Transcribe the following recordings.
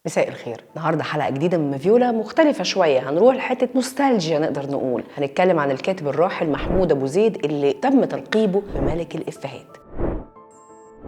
مساء الخير. النهارده حلقه جديده من مافيولا مختلفه شويه، هنروح لحته نوستالجيا نقدر نقول. هنتكلم عن الكاتب الراحل محمود ابو زيد اللي تم تلقيبه بملك الافيهات.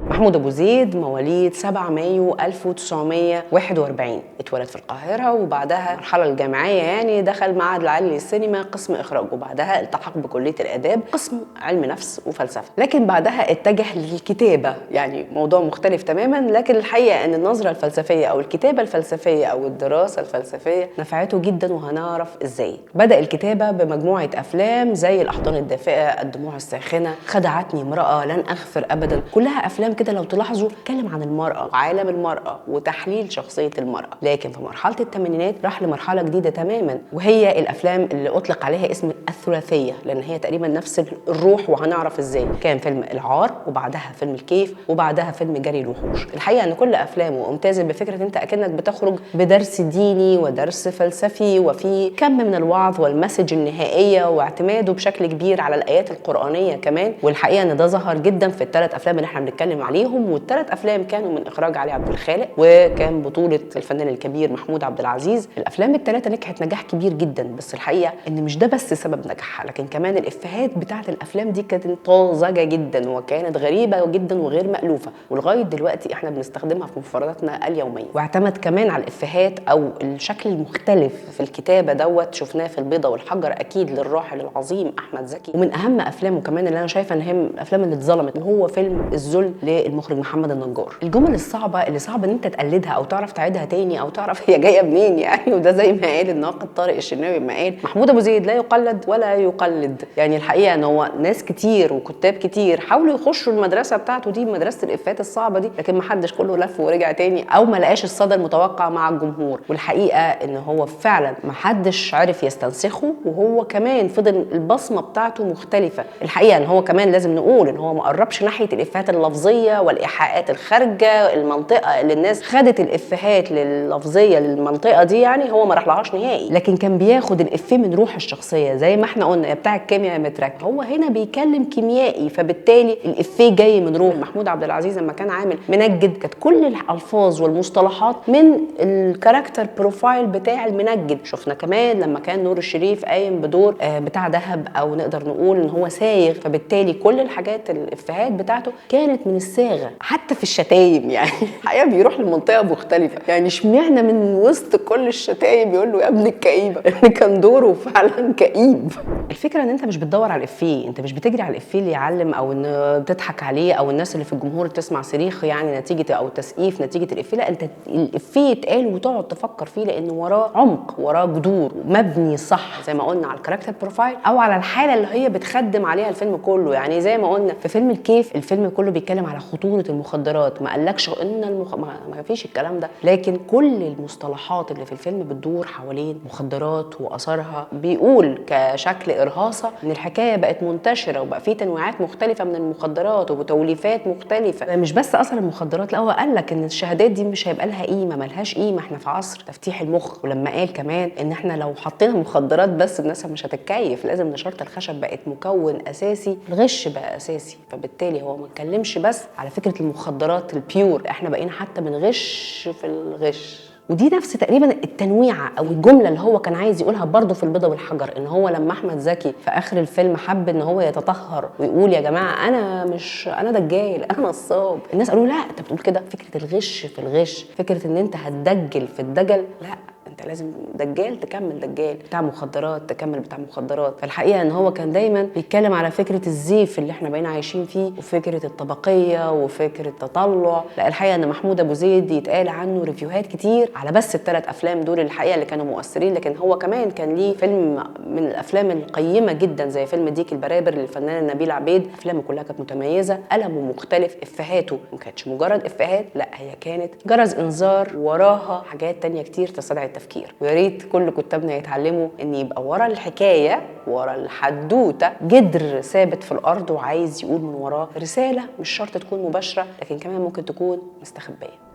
محمود ابو زيد مواليد 7 مايو 1941، اتولد في القاهره وبعدها المرحله الجامعيه يعني دخل معهد العالي للسينما قسم اخراج، وبعدها التحق بكليه الاداب قسم علم نفس وفلسفه، لكن بعدها اتجه للكتابه، يعني موضوع مختلف تماما. لكن الحقيقه ان النظره الفلسفيه او الكتابه الفلسفيه او الدراسه الفلسفيه نفعته جدا، وهنعرف ازاي. بدا الكتابه بمجموعه افلام زي الاحضان الدافئه، الدموع الساخنه، خدعتني امراه، لن اغفر ابدا، كلها افلام كده لو تلاحظوا اتكلم عن المرأة وعالم المرأة وتحليل شخصية المرأة. لكن في مرحلة الثمانينات راح لمرحلة جديدة تماما، وهي الأفلام اللي أطلق عليها اسم الثلاثية، لأن هي تقريبا نفس الروح وهنعرف إزاي. كان فيلم العار، وبعدها فيلم الكيف، وبعدها فيلم جري الوحوش. الحقيقة أن كل أفلامه ممتازة بفكرة أنت أكنك بتخرج بدرس ديني ودرس فلسفي، وفي كم من الوعظ والمسج النهائية، واعتماده بشكل كبير على الآيات القرآنية كمان. والحقيقة أن ده ظهر جدا في الثلاث أفلام اللي احنا بنتكلم عليهم، والثلاث افلام كانوا من اخراج علي عبد الخالق، وكان بطوله الفنان الكبير محمود عبد العزيز. الافلام الثلاثه نجحت نجاح كبير جدا، بس الحقيقه ان مش ده بس سبب نجاحها، لكن كمان الافيهات بتاعه الافلام دي كانت طازجه جدا وكانت غريبه جدا وغير مألوفه، ولغايه دلوقتي احنا بنستخدمها في مفرداتنا اليوميه. واعتمد كمان على الافيهات او الشكل المختلف في الكتابه دوت، شفناه في البيضه والحجر اكيد للراحل العظيم احمد زكي. ومن اهم افلامه كمان اللي انا شايفه ان هي الافلام اللي اتظلمت هو فيلم الذل للمخرج محمد النجار. الجمل الصعبه اللي صعب ان انت تقلدها او تعرف تعيدها تاني او تعرف هي جايه منين يعني، وده زي ما قال الناقد طارق الشناوي ما قال محمود ابو زيد لا يقلد ولا يقلد. يعني الحقيقه ان هو ناس كتير وكتاب كتير حاولوا يخشوا المدرسه بتاعته دي، مدرسه الافيهات الصعبه دي، لكن ما حدش، كله لف ورجع تاني او ما لقاش الصدى المتوقع مع الجمهور. والحقيقه ان هو فعلا ما حدش عرف يستنسخه، وهو كمان فضل البصمه بتاعته مختلفه. الحقيقه ان هو كمان لازم نقول ان هو ما قربش ناحيه الافيهات اللفظيه والايحاءات الخارجه، المنطقه اللي الناس خدت الافيهات لللفظيه للمنطقه دي يعني هو ما راحلهاش نهائي، لكن كان بياخد الافيه من روح الشخصيه زي ما احنا قلنا بتاع الكيمياء يا مترك. هو هنا بيكلم كيميائي، فبالتالي الافيه جاي من روح. محمود عبد العزيز لما كان عامل منجد كانت كل الالفاظ والمصطلحات من الكاركتر بروفايل بتاع المنجد. شفنا كمان لما كان نور الشريف قايم بدور بتاع دهب، او نقدر نقول ان هو سايغ، فبالتالي كل الحاجات الافيهات بتاعته كانت من الصاغه. حتى في الشتايم يعني الحقيقه بيروح لمنطقه مختلفه، يعني اشمعنى من وسط كل الشتايم يقول له يا ابن الكئيبه كان دوره فعلا كئيب. الفكره ان انت مش بتدور على الافيه، انت مش بتجري على الافيه اللي يعلم او ان بتضحك عليه او الناس اللي في الجمهور تسمع صريخ يعني نتيجه او تسقيف نتيجه الافيه. لا، انت الافيه يتقال وتقعد تفكر فيه لان وراه عمق، وراه جذور، مبني صح زي ما قلنا على الكاركتر بروفايل او على الحاله اللي هي بتخدم عليها الفيلم كله. يعني زي ما قلنا في فيلم الكيف، الفيلم كله بيتكلم على خطوره المخدرات، ما قالكش ان ما فيش الكلام ده، لكن كل المصطلحات اللي في الفيلم بتدور حوالين مخدرات واثارها. بيقول كشكل ارهاصه ان الحكايه بقت منتشره وبقى في تنويعات مختلفه من المخدرات وبتوليفات مختلفه، مش بس اثر المخدرات، لا هو قال لك ان الشهادات دي مش هيبقى لها قيمه، ملهاش قيمه، احنا في عصر تفتيح المخ. ولما قال كمان ان احنا لو حطينا مخدرات بس الناس مش هتتكيف، لازم نشاره الخشب بقت مكون اساسي، الغش بقى اساسي. فبالتالي هو ما اتكلمش بس على فكره المخدرات البيور، احنا بقينا حتى بنغش في الغش. ودي نفس تقريبا التنويعه او الجمله اللي هو كان عايز يقولها برضه في البيضه والحجر، ان هو لما احمد زكي في اخر الفيلم حب ان هو يتطهر ويقول يا جماعه انا دجال، انا نصاب، الناس قالوا لا انت بتقول كده، فكره الغش في الغش، فكره ان انت هتدجل في الدجل، لا انت لازم دجال تكمل دجال، بتاع مخدرات تكمل بتاع مخدرات. فالحقيقه ان هو كان دايما بيتكلم على فكره الزيف اللي احنا بقينا عايشين فيه، وفكره الطبقيه وفكره التطلع. لا الحقيقه ان محمود ابو زيد يتقال عنه ريفيوهات كتير على بس الثلاث افلام دول الحقيقه اللي كانوا مؤثرين، لكن هو كمان كان ليه فيلم من الافلام القيمه جدا زي فيلم ديك البرابر للفنانه نبيل عبيد. افلامه كلها كانت متميزه، قلمه مختلف، افهاته ما كانتش مجرد افيهات، لا هي كانت جرس انذار وراها حاجات تانية كتير تستدعي التفكير. ويا ريت كل كتابنا يتعلموا ان يبقى ورا الحكايه، ورا الحدوته، جدر ثابت في الارض وعايز يقول من وراه رساله، مش شرط تكون مباشره لكن كمان ممكن تكون مستخبيه.